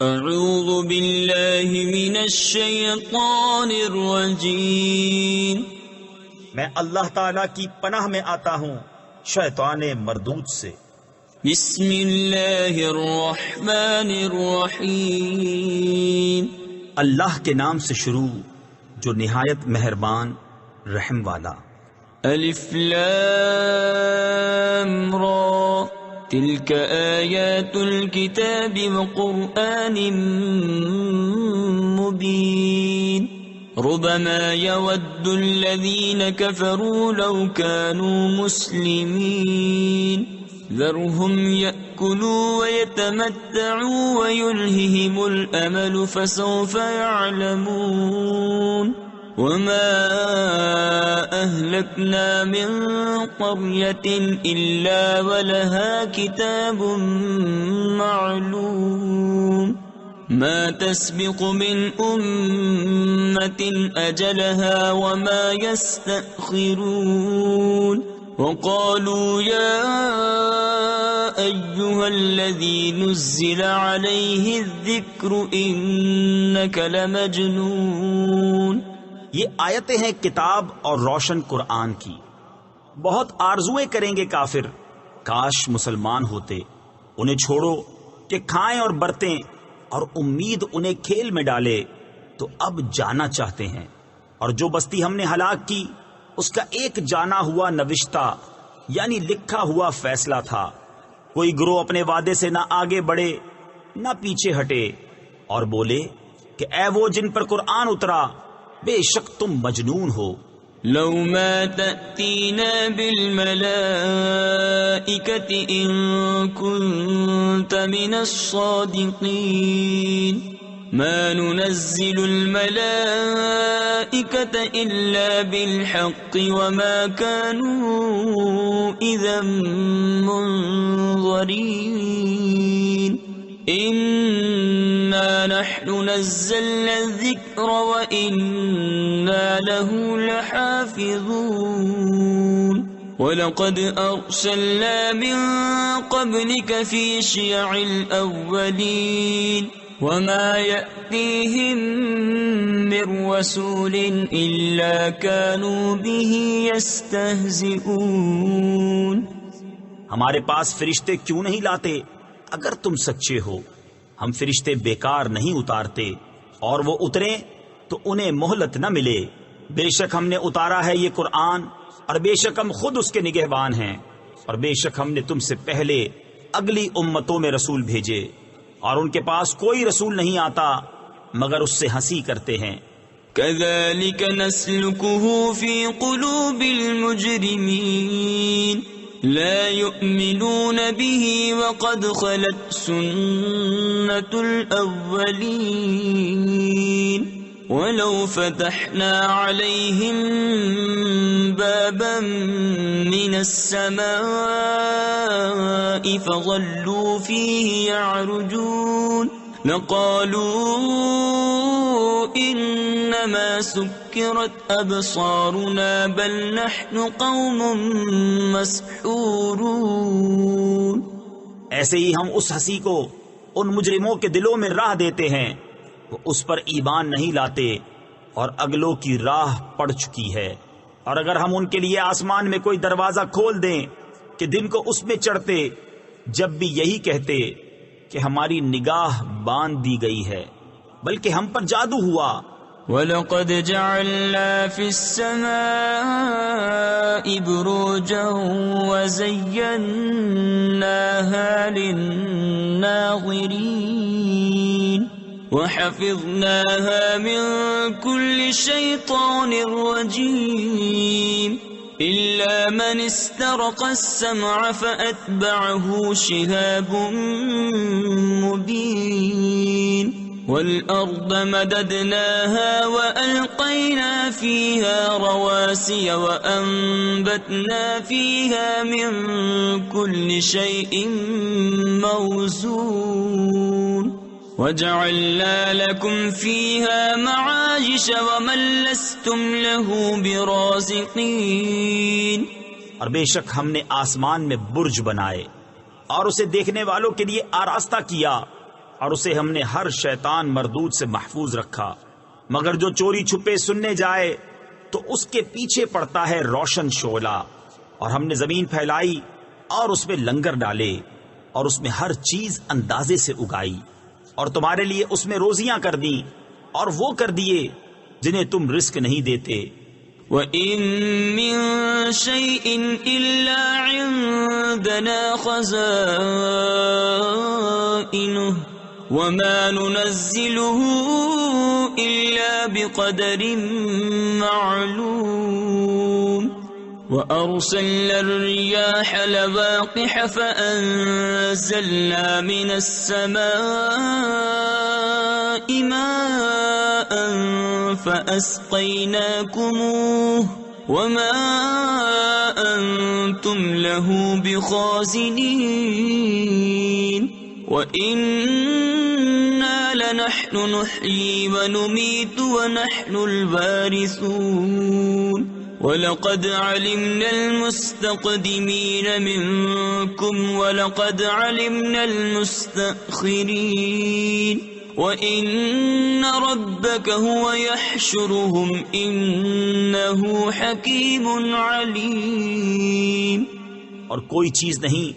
اعوذ باللہ من الشیطان الرجیم، میں اللہ تعالیٰ کی پناہ میں آتا ہوں شیطان مردود سے۔ بسم اللہ الرحمن الرحیم، اللہ کے نام سے شروع جو نہایت مہربان رحم والا۔ الف لام را، تلك آیات الكتاب وقرآن مبین، ربما يود الذين كفروا لو كانوا مسلمين، ذرهم يأكلوا ويتمتعوا ويلههم الأمل فسوف يعلمون، وما أهلكنا من قرية إلا ولها كتاب معلوم، ما تسبق من أمة أجلها وما يستأخرون، وقالوا يا أيها الذي نزل عليه الذكر إنك لمجنون۔ یہ آیتیں ہیں کتاب اور روشن قرآن کی۔ بہت آرزویں کریں گے کافر، کاش مسلمان ہوتے۔ انہیں چھوڑو کہ کھائیں اور برتیں، اور امید انہیں کھیل میں ڈالے تو اب جانا چاہتے ہیں۔ اور جو بستی ہم نے ہلاک کی اس کا ایک جانا ہوا نوشتہ یعنی لکھا ہوا فیصلہ تھا۔ کوئی گروہ اپنے وعدے سے نہ آگے بڑھے نہ پیچھے ہٹے، اور بولے کہ اے وہ جن پر قرآن اترا، بے شک تم مجنون ہو۔ لو ما تأتينا بالملائكة إن كنت من الصادقين، ما ننزل الملائكة إلا بالحق وما كانوا إذا منظرين، إنا نحن نزلنا الذكر وإنا له لحافظون، ولقد أرسلنا من قبلك في شيع الأولين، وما يأتيهم من رسول إلا كانوا به يستهزئون۔ ہمارے پاس فرشتے کیوں نہیں لاتے اگر تم سچے ہو؟ ہم فرشتے بیکار نہیں اتارتے، اور وہ اتریں تو انہیں مہلت نہ ملے۔ بے شک ہم نے اتارا ہے یہ قرآن، اور بے شک ہم خود اس کے نگہبان ہیں، اور بے شک ہم نے تم سے پہلے اگلی امتوں میں رسول بھیجے، اور ان کے پاس کوئی رسول نہیں آتا مگر اس سے ہنسی کرتے ہیں۔ كذلك نسلكه في قلوب المجرمين، لا يؤمنون به وقد خلت سنة الأولين، ولو فتحنا عليهم بابا من السماء فظلوا فيه يعرجون لقالوا إنما سكرت أبصارنا بل نحن قوم مسحورون۔ ایسے ہی ہم اس ہنسی کو ان مجرموں کے دلوں میں راہ دیتے ہیں، وہ اس پر ایمان نہیں لاتے، اور اگلوں کی راہ پڑ چکی ہے۔ اور اگر ہم ان کے لیے آسمان میں کوئی دروازہ کھول دیں کہ دن کو اس میں چڑھتے، جب بھی یہی کہتے کہ ہماری نگاہ باندھ دی گئی ہے، بلکہ ہم پر جادو ہوا۔ وَلَقَدْ جَعَلْنَا فِي السَّمَاءِ بُرُوجًا وَزَيَّنَّاهَا لِلنَّاظِرِينَ وَحَفِظْنَاهَا مِن كُلِّ شَيْطَانٍ رَّجِيمٍ إِلَّا مَنِ اسْتَرَقَ السَّمْعَ فَأَتْبَعَهُ شِهَابٌ مُّبِينٌ وَالْأَرْضَ مَدَدْنَاهَا وَأَلْقَيْنَا فِيهَا رَوَاسِيَ وَأَنبَتْنَا فِيهَا مِن كُلِّ شَيْءٍ مَّوْزُونٍ وَجَعَلْنَا لَكُمْ فِيهَا مَعَايِشَ وَمَن لَّسْتُمْ لَهُ بِرَازِقِينَ۔ اور بے شک ہم نے آسمان میں برج بنائے اور اسے دیکھنے والوں کے لیے آراستہ کیا، اور اسے ہم نے ہر شیطان مردود سے محفوظ رکھا، مگر جو چوری چھپے سننے جائے تو اس کے پیچھے پڑتا ہے روشن شعلہ۔ اور ہم نے زمین پھیلائی اور اس میں لنگر ڈالے اور اس میں ہر چیز اندازے سے اگائی، اور تمہارے لیے اس میں روزیاں کر دیں اور وہ کر دیے جنہیں تم رزق نہیں دیتے۔ وَإِن مِّن شَيْءٍ إِلَّا عِندَنَا خَزَائِنُهُ وَمَا نُنَزِّلُهُ إِلَّا بِقَدَرٍ مَّعْلُومٍ وَأَرْسَلْنَا الرِّيَاحَ لَوَاقِحَ فَأَنزَلْنَا مِنَ السَّمَاءِ مَاءً فَأَسْقَيْنَاكُمُوهُ وَمَا أَنتُمْ لَهُ بِخَازِنِينَ وَإِنَّا لَنَحْنُ نُحْيِي وَنُمِيتُ وَنَحْنُ الْوَارِثُونَ وَلَقَدْ عَلِمْنَا الْمُسْتَقْدِمِينَ مِنكُمْ وَلَقَدْ عَلِمْنَا الْمُسْتَأْخِرِينَ وَإِنَّ رَبَّكَ هُوَ يَحْشُرُهُمْ إِنَّهُ حَكِيمٌ عَلِيمٌ۔ اور کوئی چیز نہیں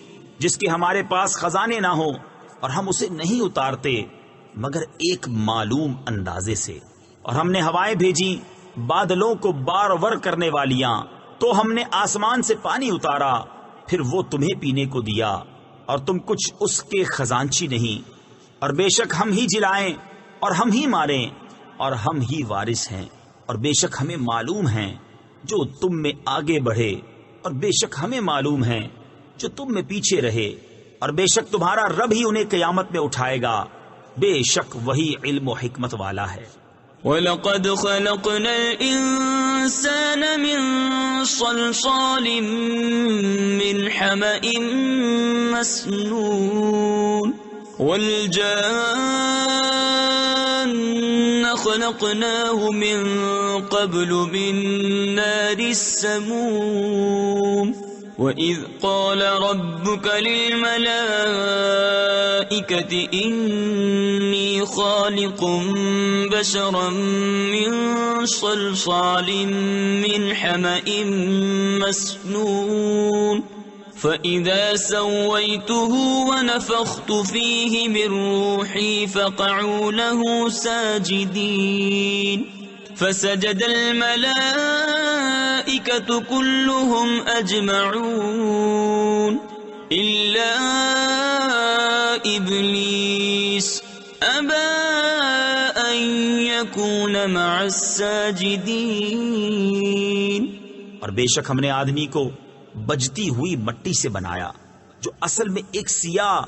جس کے ہمارے پاس خزانے نہ ہو اور ہم اسے نہیں اتارتے مگر ایک معلوم اندازے سے۔ اور ہم نے ہوائیں بھیجی بادلوں کو بارور کرنے والیاں، تو ہم نے آسمان سے پانی اتارا، پھر وہ تمہیں پینے کو دیا، اور تم کچھ اس کے خزانچی نہیں۔ اور بے شک ہم ہی جلائیں اور ہم ہی ماریں اور ہم ہی وارث ہیں، اور بے شک ہمیں معلوم ہیں جو تم میں آگے بڑھے، اور بے شک ہمیں معلوم ہیں جو تم میں پیچھے رہے، اور بے شک تمہارا رب ہی انہیں قیامت میں اٹھائے گا، بے شک وہی علم و حکمت والا ہے۔ وَلَقَدْ خَلَقْنَا الْإِنسَانَ مِنْ صَلْصَالٍ مِّنْ حَمَإٍ مَّسْنُونٍ وَالْجَانَّ خَلَقْنَاهُ مِنْ قَبْلُ مِنْ نَارِ السَّمُومِ وَإِذْ قَالَ رَبُّكَ لِلْمَلَائِكَةِ إِنِّي خَالِقٌ بَشَرًا مِّن صَلْصَالٍ مِّنْ حَمَإٍ مَّسْنُونٍ فَإِذَا سَوَّيْتُهُ وَنَفَخْتُ فِيهِ مِن رُّوحِي فَقَعُوا لَهُ سَاجِدِينَ فَسَجَدَ الْمَلَائِكَةُ كُلُّهُمْ أَجْمَعُونَ إِلَّا إِبْلِيسَ أَبَى أَن يَكُونَ مَعَ السَّاجِدِينَ۔ اور بے شک ہم نے آدمی کو بجتی ہوئی مٹی سے بنایا، جو اصل میں ایک سیاہ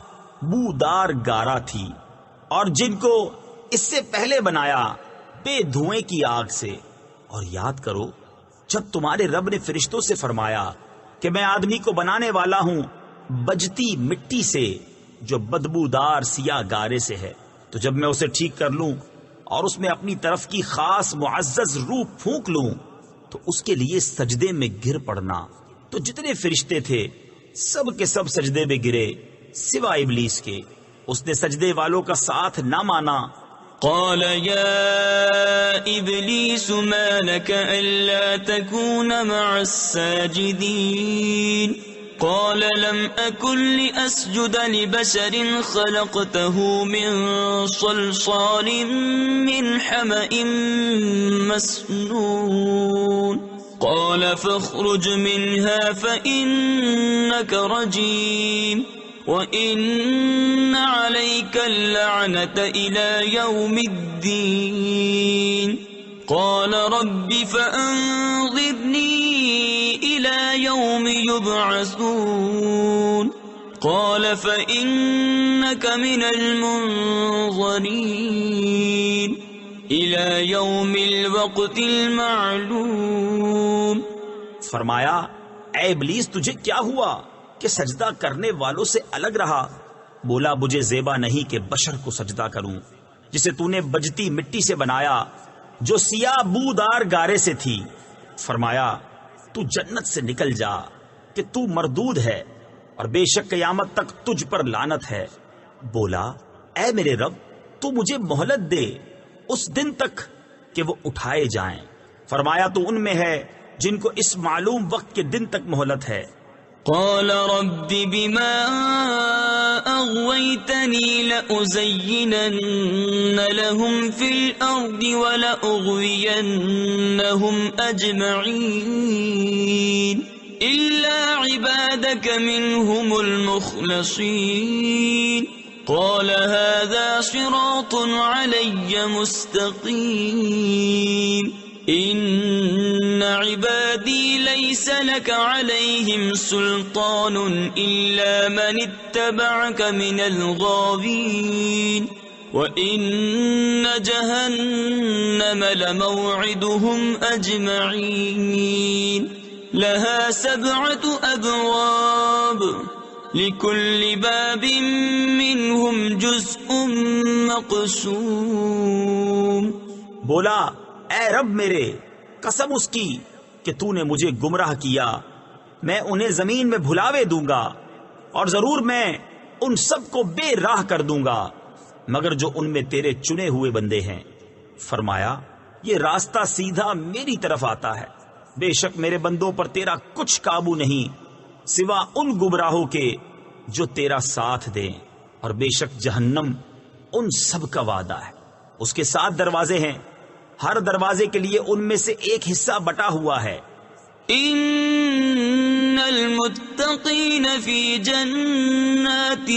بودار گارا تھی، اور جن کو اس سے پہلے بنایا بے دھوئیں کی آگ سے۔ اور یاد کرو جب تمہارے رب نے فرشتوں سے فرمایا کہ میں آدمی کو بنانے والا ہوں بجتی مٹی سے جو بدبودار سیاہ گارے سے ہے، تو جب میں اسے ٹھیک کر لوں اور اس میں اپنی طرف کی خاص معزز روح پھونک لوں تو اس کے لیے سجدے میں گر پڑنا۔ تو جتنے فرشتے تھے سب کے سب سجدے میں گرے سوائے ابلیس کے، اس نے سجدے والوں کا ساتھ نہ مانا۔ قال يا إبليس ما لك ألا تكون مع الساجدين قال لم أكن لأسجد لبشر خلقته من صلصال من حمأ مسنون قال فاخرج منها فإنك رجيم وَإِنَّ عَلَيْكَ اللَّعْنَةَ إِلَى يَوْمِ الدِّينِ قَالَ رَبِّ فَأَنظِرْنِي إِلَى يَوْمِ يُبْعَثُونَ قَالَ فَإِنَّكَ مِنَ الْمُنظَرِينَ إِلَى يَوْمِ الْوَقْتِ الْمَعْلُومِ۔ فرمایا اے ابلیس تجھے کیا ہوا کہ سجدہ کرنے والوں سے الگ رہا؟ بولا مجھے زیبا نہیں کہ بشر کو سجدہ کروں جسے تو نے بجتی مٹی سے بنایا جو سیاہ بودار گارے سے تھی۔ فرمایا تو جنت سے نکل جا کہ تو مردود ہے اور بے شک قیامت تک تجھ پر لعنت ہے۔ بولا اے میرے رب تو مجھے مہلت دے اس دن تک کہ وہ اٹھائے جائیں۔ فرمایا تو ان میں ہے جن کو اس معلوم وقت کے دن تک مہلت ہے۔ قال رب بما أغويتني لأزينن لهم في الأرض ولأغوينهم أجمعين إلا عبادك منهم المخلصين قال هذا صراط علي مستقيم إن عبادي ليس لك عليهم سلطان إلا من اتبعك من الغاوين وإن جهنم لموعدهم أجمعين لها 7 أبواب لكل باب منهم جزء مقسوم۔ بولا اے رب میرے، قسم اس کی کہ تو نے مجھے گمراہ کیا، میں انہیں زمین میں بھلاوے دوں گا اور ضرور میں ان سب کو بے راہ کر دوں گا مگر جو ان میں تیرے چنے ہوئے بندے ہیں۔ فرمایا یہ راستہ سیدھا میری طرف آتا ہے، بے شک میرے بندوں پر تیرا کچھ قابو نہیں سوا ان گمراہوں کے جو تیرا ساتھ دیں، اور بے شک جہنم ان سب کا وعدہ ہے۔ اس کے 7 دروازے ہیں، ہر دروازے کے لیے ان میں سے ایک حصہ بٹا ہوا ہے۔ ان المتقین فی جنات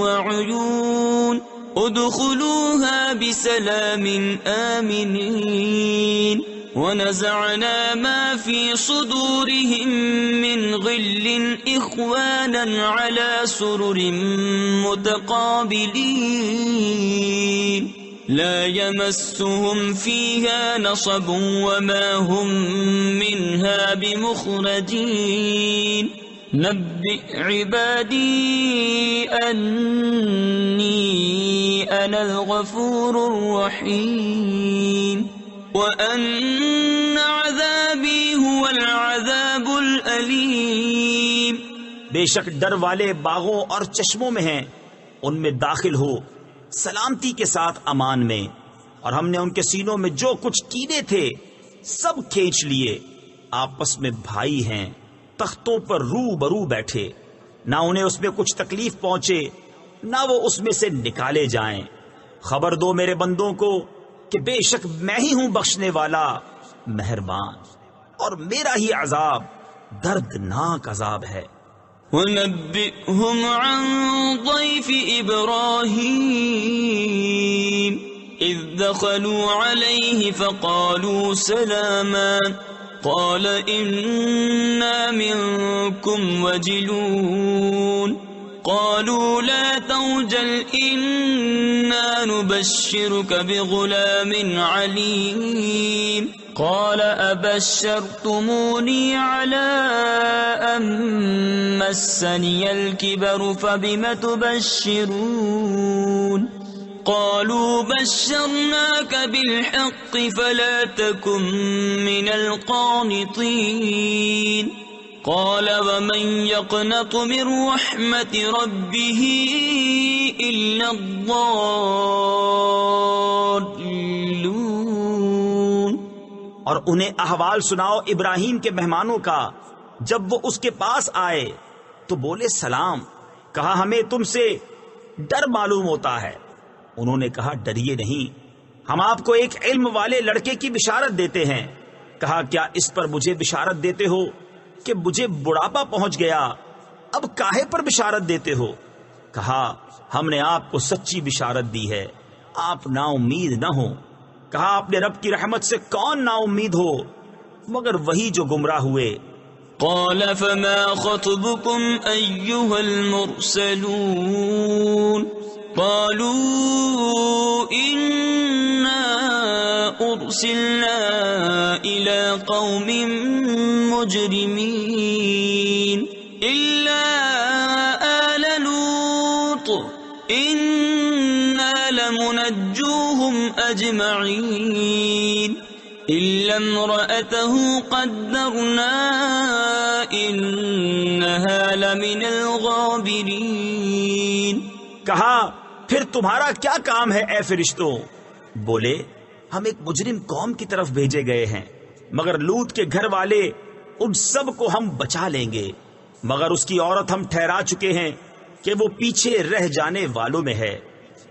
وعیون ادخلوها بسلام آمنین ونزعنا ما في صدورهم من غل إخوانا على سرر متقابلين لا يمسهم فيها نصب وما هم منها بمخرجين نبئ عبادي أني أنا الغفور الرحيم وَأَنَّ عَذَابِي هُوَ الْعَذَابُ الْأَلِيمُ۔ بے شک ڈر والے باغوں اور چشموں میں ہیں، ان میں داخل ہو سلامتی کے ساتھ امان میں، اور ہم نے ان کے سینوں میں جو کچھ کینے تھے سب کھینچ لیے، آپس میں بھائی ہیں، تختوں پر رو برو بیٹھے، نہ انہیں اس میں کچھ تکلیف پہنچے نہ وہ اس میں سے نکالے جائیں۔ خبر دو میرے بندوں کو کہ بے شک میں ہی ہوں بخشنے والا مہربان، اور میرا ہی عذاب دردناک عذاب ہے۔ وَنَبِّئْهُمْ عَنْ ضَيْفِ إِبْرَاهِيمَ إِذْ دَخَلُوا عَلَيْهِ فَقَالُوا سَلَامًا قَالَ إِنَّا مِنْكُمْ وَجِلُونَ قالوا لا توجل إنا نبشرك بغلام عليم قال أبشرتموني على أن مسني الكبر فبم تبشرون قالوا بشرناك بالحق فلا تكن من القانطين قال ومن يقنط من رحمة ربه إلا الضالون۔ اور انہیں احوال سناؤ ابراہیم کے مہمانوں کا، جب وہ اس کے پاس آئے تو بولے سلام، کہا ہمیں تم سے ڈر معلوم ہوتا ہے۔ انہوں نے کہا ڈریے نہیں، ہم آپ کو ایک علم والے لڑکے کی بشارت دیتے ہیں۔ کہا کیا اس پر مجھے بشارت دیتے ہو کہ مجھے بڑھاپا پہنچ گیا، اب کاہے پر بشارت دیتے ہو؟ کہا ہم نے آپ کو سچی بشارت دی ہے، آپ نا امید نہ ہو۔ کہا اپنے رب کی رحمت سے کون نا امید ہو مگر وہی جو گمراہ ہوئے۔ قال فما خطبكم أيها المرسلون قالوا إنا أرسلنا إلى قوم مجرمين إلا آل لوط إنا لمنجوهم أجمعين إلا امرأته قدرنا إنها لمن الغابرين۔ کہا پھر تمہارا کیا کام ہے اے فرشتوں؟ بولے ہم ایک مجرم قوم کی طرف بھیجے گئے ہیں، مگر لوط کے گھر والے ان سب کو ہم بچا لیں گے، مگر اس کی عورت ہم ٹھہرا چکے ہیں کہ وہ پیچھے رہ جانے والوں میں ہے۔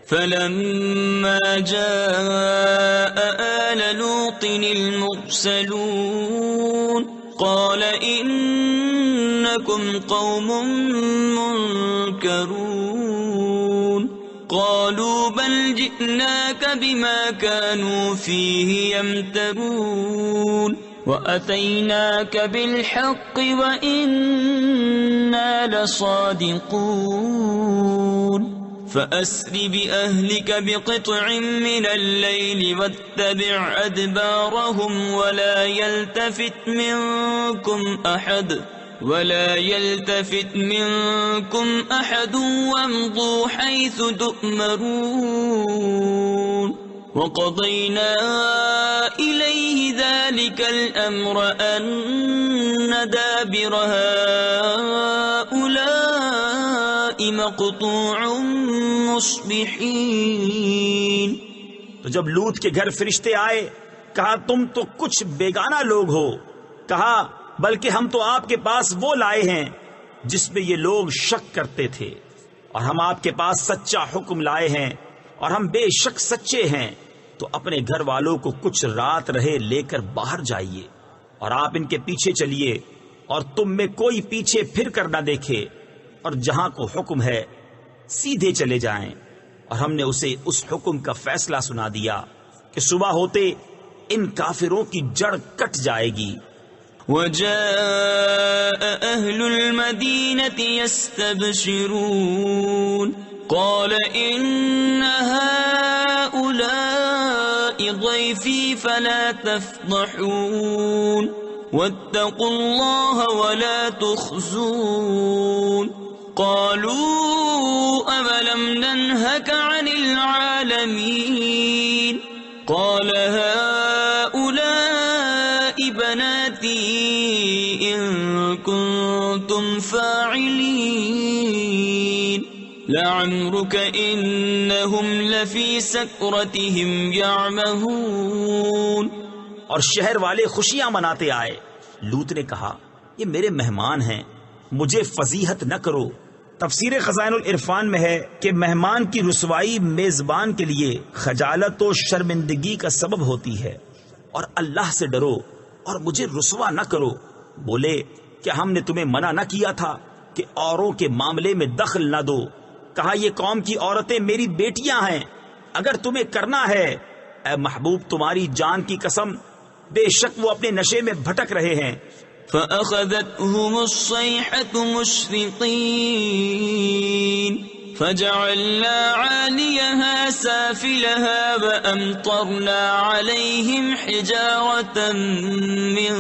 فلما جاء آل لوط المرسلون قال إنكم قوم منكرون قالوا بل جئناك بما كانوا فيه يمترون وأتيناك بالحق وإنا لصادقون فأسر بأهلك بقطع من الليل واتبع أدبارهم ولا يلتفت منكم أحد وامضوا حيث تؤمرون وقضينا إليه ذلك الأمر أن دابر هؤلاء مقطوع مصبحين۔ تو جب لوط کے گھر فرشتے آئے کہا تم تو کچھ بیگانہ لوگ ہو، کہا بلکہ ہم تو آپ کے پاس وہ لائے ہیں جس میں یہ لوگ شک کرتے تھے، اور ہم آپ کے پاس سچا حکم لائے ہیں اور ہم بے شک سچے ہیں، تو اپنے گھر والوں کو کچھ رات رہے لے کر باہر جائیے اور آپ ان کے پیچھے چلیے اور تم میں کوئی پیچھے پھر کر نہ دیکھے، اور جہاں کو حکم ہے سیدھے چلے جائیں۔ اور ہم نے اسے اس حکم کا فیصلہ سنا دیا کہ صبح ہوتے ان کافروں کی جڑ کٹ جائے گی۔ وجاء أهل المدينة يستبشرون قال إن هؤلاء ضيفي فلا تفضحون واتقوا الله ولا تخزون قالوا أولم ننهك عن العالمين قال هؤلاء بناتي إن كنتم فاعلين لعمرك إنهم لفي سكرتهم يعمهون۔ اور شہر والے خوشیاں مناتے آئے۔ لوط نے کہا یہ میرے مہمان ہیں، مجھے فضیحت نہ کرو۔ تفسیر خزائن العرفان میں ہے کہ مہمان کی رسوائی میزبان کے لیے خجالت و شرمندگی کا سبب ہوتی ہے، اور اللہ سے ڈرو اور مجھے رسوا نہ کرو۔ بولے کیا ہم نے تمہیں منع نہ کیا تھا کہ اوروں کے معاملے میں دخل نہ دو؟ کہا یہ قوم کی عورتیں میری بیٹیاں ہیں، اگر تمہیں کرنا ہے اے محبوب تمہاری جان کی قسم بے شک وہ اپنے نشے میں بھٹک رہے ہیں۔ فأخذتهم الصيحة مشرقين فجعلنا عاليها سافلها وأمطرنا عليهم حجارة من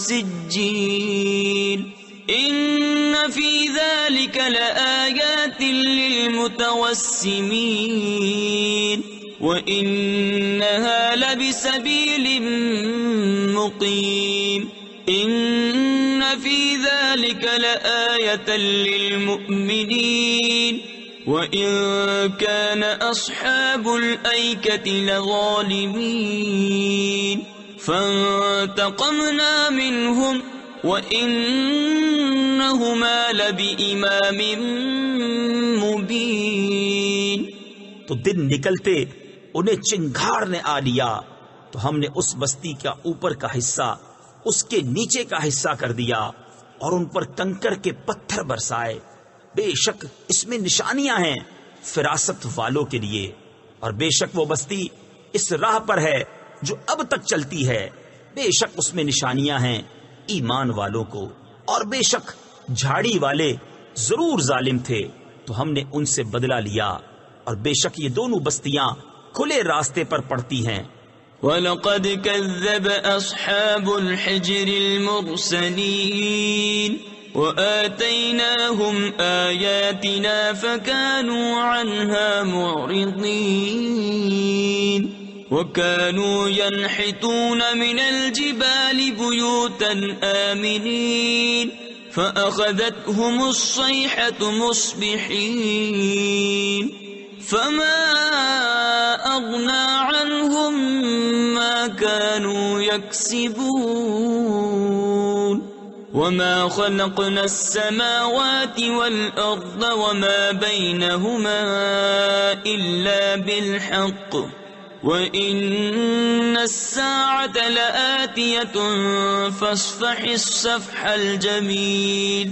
سجيل إن في ذلك لآيات للمتوسمين وإنها لبسبيل مقيم إن في ذلك لآية للمؤمنين وإن كان أصحاب الأيكة لظالمين فانتقمنا منهم وإنهما لبإمام مبين۔ تو دن نکلتے انہیں چنگھاڑ نے آ لیا، تو ہم نے اس بستی کا اوپر کا حصہ اس کے نیچے کا حصہ کر دیا اور ان پر کنکر کے پتھر برسائے۔ بے شک اس میں نشانیاں ہیں فراست والوں کے لیے، اور بے شک وہ بستی اس راہ پر ہے جو اب تک چلتی ہے، بے شک اس میں نشانیاں ہیں ایمان والوں کو۔ اور بے شک جھاڑی والے ضرور ظالم تھے، تو ہم نے ان سے بدلہ لیا، اور بے شک یہ دونوں بستیاں کھلے راستے پر پڑتی ہیں۔ وَلَقَدْ كَذَّبَ أَصْحَابُ الْحِجْرِ الْمُرْسَلِينَ وَآتَيْنَاهُمْ آيَاتِنَا فَكَانُوا عَنْهَا مُعْرِضِينَ وَكَانُوا يَنْحِتُونَ مِنَ الْجِبَالِ بُيُوتًا آمِنِينَ فَأَخَذَتْهُمُ الصَّيْحَةُ مُصْبِحِينَ فما أغنى عنهم ما كانوا يكسبون وما خلقنا السماوات والأرض وما بينهما إلا بالحق وَإِنَّ السَّاعَةَ لَآتِيَةٌ فَاصْفَحِ الصَّفْحَ الْجَمِيلَ۔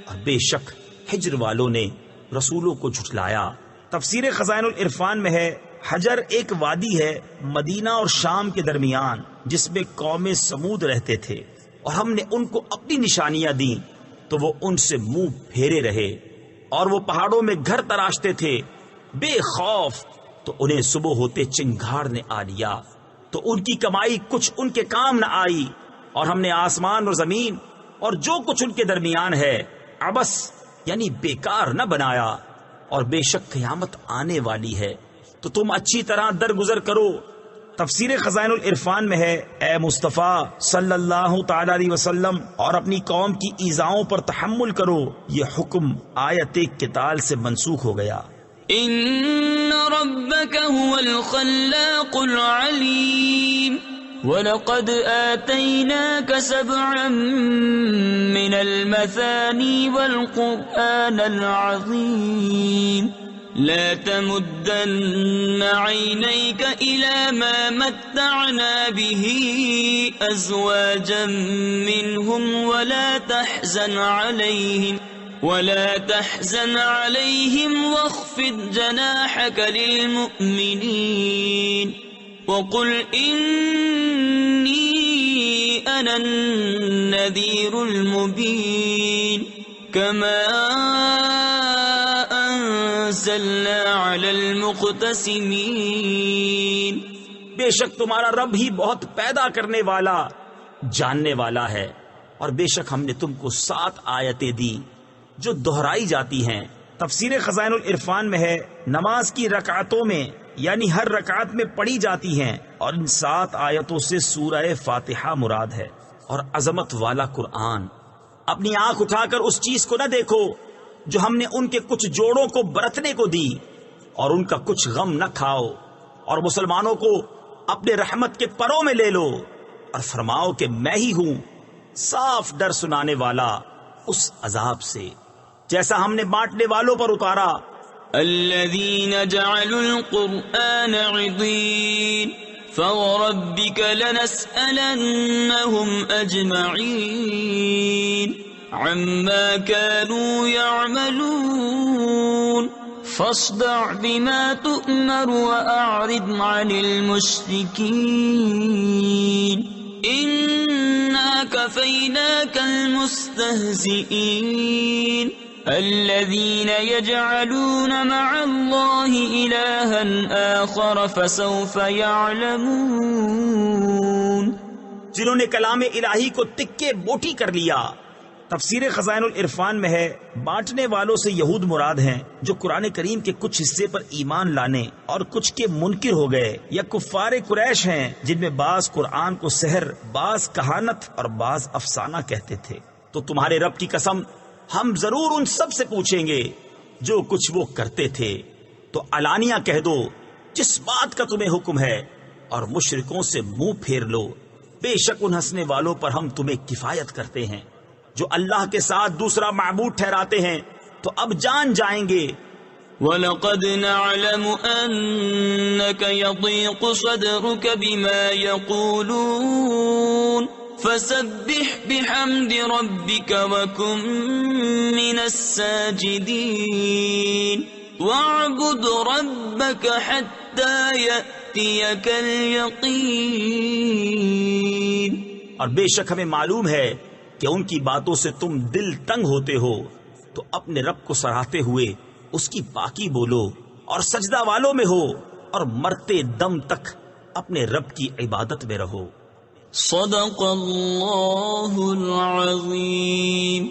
اور بے شک ہجر والوں نے رسولوں کو جھٹلایا۔ تفسیر خزائن العرفان میں ہے حجر ایک وادی ہے مدینہ اور شام کے درمیان جس میں قوم سمود رہتے تھے، اور ہم نے ان کو اپنی نشانیاں دیں تو وہ ان سے منہ پھیرے رہے، اور وہ پہاڑوں میں گھر تراشتے تھے بے خوف، تو انہیں صبح ہوتے چنگھاڑ نے آ لیا، تو ان کی کمائی کچھ ان کے کام نہ آئی، اور ہم نے آسمان اور زمین اور جو کچھ ان کے درمیان ہے عبث یعنی بیکار نہ بنایا، اور بے شک قیامت آنے والی ہے تو تم اچھی طرح درگزر کرو۔ تفسیر خزائن العرفان میں ہے اے مصطفیٰ صلی اللہ تعالی علیہ وسلم اور اپنی قوم کی ایذاؤں پر تحمل کرو، یہ حکم آیت قتال سے منسوخ ہو گیا۔ ان ربك هو الخلاق العليم ولقد آتيناك 7 من المثاني والقرآن العظيم لا تمدن عينيك إلى ما متعنا به أزواجا منهم ولا تحزن عليهم واخفض جناحك للمؤمنين وقل إني أنا النذير المبين كما أنزلنا على المقتسمين۔ بے شک تمہارا رب ہی بہت پیدا کرنے والا جاننے والا ہے، اور بے شک ہم نے تم کو 7 آیتیں دی جو دہرائی جاتی ہیں۔ تفسیر خزائن العرفان میں ہے نماز کی رکعتوں میں یعنی ہر رکعت میں پڑھی جاتی ہیں، اور ان 7 آیتوں سے سورہ فاتحہ مراد ہے۔ اور عظمت والا قرآن، اپنی آنکھ اٹھا کر اس چیز کو نہ دیکھو جو ہم نے ان کے کچھ جوڑوں کو برتنے کو دی، اور ان کا کچھ غم نہ کھاؤ، اور مسلمانوں کو اپنے رحمت کے پروں میں لے لو، اور فرماؤ کہ میں ہی ہوں صاف ڈر سنانے والا اس عذاب سے جیسا ہم نے بانٹنے والوں پر اتارا۔ الذين جعلوا القرآن عضين فوربك لنسألنهم أجمعين عما كانوا يعملون فاصدع بما تؤمر وأعرض عن المشركين إنا كفيناك المستهزئين الذين يجعلون مع الله إلها آخر فسوف يعلمون۔ جنہوں نے کلام الہی کو تکے بوٹی کر لیا۔ تفسیر خزائن العرفان میں ہے بانٹنے والوں سے یہود مراد ہیں جو قرآن کریم کے کچھ حصے پر ایمان لانے اور کچھ کے منکر ہو گئے، یا کفار قریش ہیں جن میں بعض قرآن کو سحر، بعض کہانت اور بعض افسانہ کہتے تھے۔ تو تمہارے رب کی قسم ہم ضرور ان سب سے پوچھیں گے جو کچھ وہ کرتے تھے، تو علانیہ کہہ دو جس بات کا تمہیں حکم ہے، اور مشرکوں سے منہ پھیر لو، بے شک ان ہنسنے والوں پر ہم تمہیں کفایت کرتے ہیں جو اللہ کے ساتھ دوسرا معبود ٹھہراتے ہیں، تو اب جان جائیں گے۔ وَلَقَدْ نَعْلَمُ أَنَّكَ يَضِيقُ صَدْرُكَ بِمَا يَقُولُونَ فَسَبِّحْ بِحَمْدِ رَبِّكَ وَكُن مِّنَ السَّاجِدِينَ وَاعْبُدْ رَبَّكَ حَتَّى يَأْتِيَكَ الْيَقِينُ۔ اور بے شک ہمیں معلوم ہے کہ ان کی باتوں سے تم دل تنگ ہوتے ہو، تو اپنے رب کو سراہتے ہوئے اس کی پاکی بولو اور سجدہ والوں میں ہو، اور مرتے دم تک اپنے رب کی عبادت میں رہو۔ صدق اللہ العظیم۔